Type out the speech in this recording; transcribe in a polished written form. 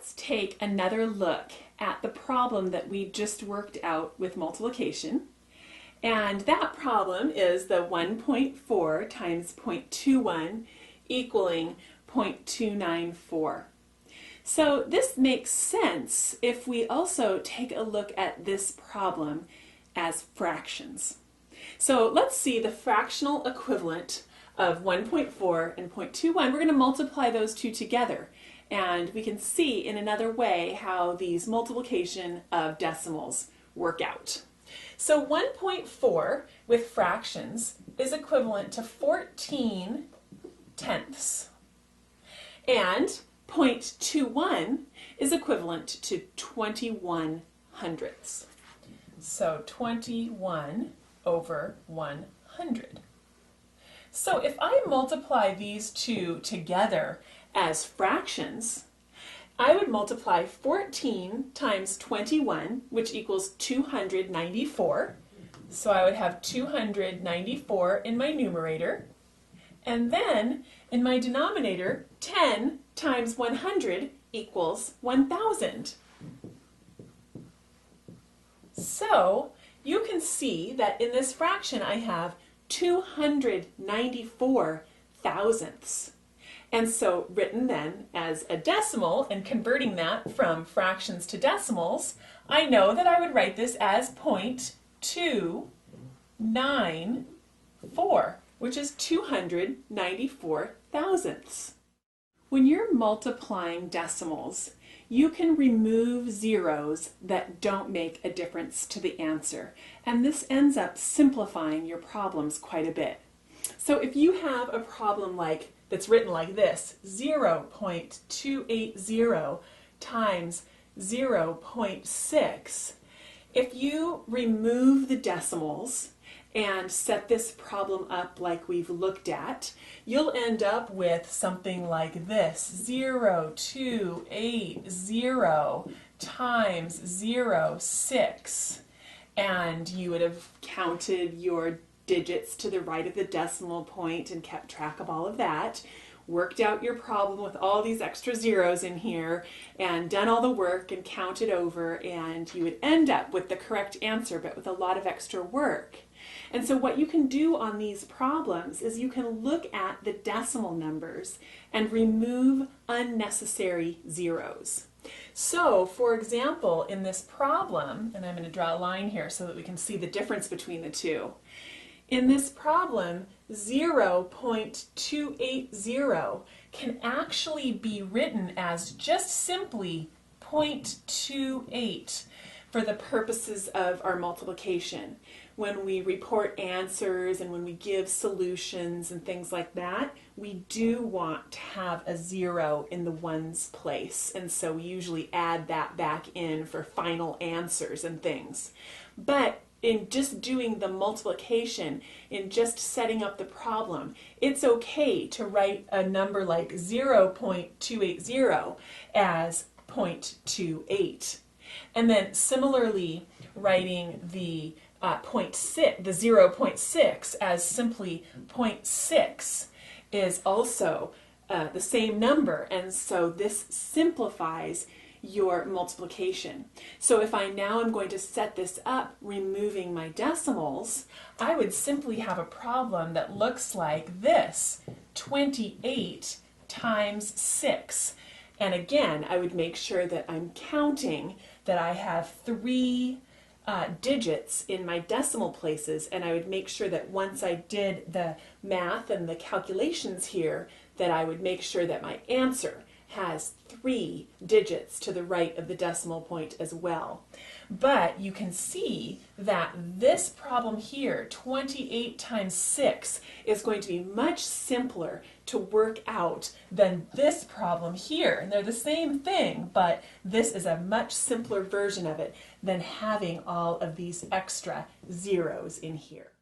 let's take another look at the problem that we just worked out with multiplication. And that problem is the 1.4 times 0.21 equaling 0.294. So this makes sense if we also take a look at this problem as fractions. So let's see the fractional equivalent of 1.4 and 0.21. We're going to multiply those two together, and we can see in another way how these multiplication of decimals work out. So 1.4 with fractions is equivalent to 14 tenths, and 0.21 is equivalent to 21 hundredths. So 21 over 100. So if I multiply these two together as fractions, I would multiply 14 times 21, which equals 294. So I would have 294 in my numerator. And then in my denominator, 10 times 100 equals 1,000. So you can see that in this fraction I have 294 thousandths. And so written then as a decimal and converting that from fractions to decimals, I know that I would write this as 0.294, which is 294 thousandths. When you're multiplying decimals, you can remove zeros that don't make a difference to the answer, and this ends up simplifying your problems quite a bit. So if you have a problem that's written like this, 0.280 times 0.6, if you remove the decimals and set this problem up like we've looked at, you'll end up with something like this, 0.280 times 0.6, and you would have counted your digits to the right of the decimal point and kept track of all of that, worked out your problem with all these extra zeros in here, and done all the work and counted over, and you would end up with the correct answer but with a lot of extra work. And so what you can do on these problems is you can look at the decimal numbers and remove unnecessary zeros. So, for example, in this problem, and I'm going to draw a line here so that we can see the difference between the two. In this problem, 0.280 can actually be written as just simply 0.28 for the purposes of our multiplication. When we report answers and when we give solutions and things like that, we do want to have a zero in the ones place, and so we usually add that back in for final answers and things. But in just doing the multiplication, in just setting up the problem, it's okay to write a number like 0.280 as 0.28. And then similarly writing the 0.6 as simply 0.6 is also the same number, and so this simplifies your multiplication. So if I now am going to set this up removing my decimals, I would simply have a problem that looks like this, 28 times 6. And again, I would make sure that I'm counting that I have 3 digits in my decimal places, and I would make sure that once I did the math and the calculations here, that I would make sure that my answer has 3 digits to the right of the decimal point as well. But you can see that this problem here, 28 times 6, is going to be much simpler to work out than this problem here. And they're the same thing, but this is a much simpler version of it than having all of these extra zeros in here.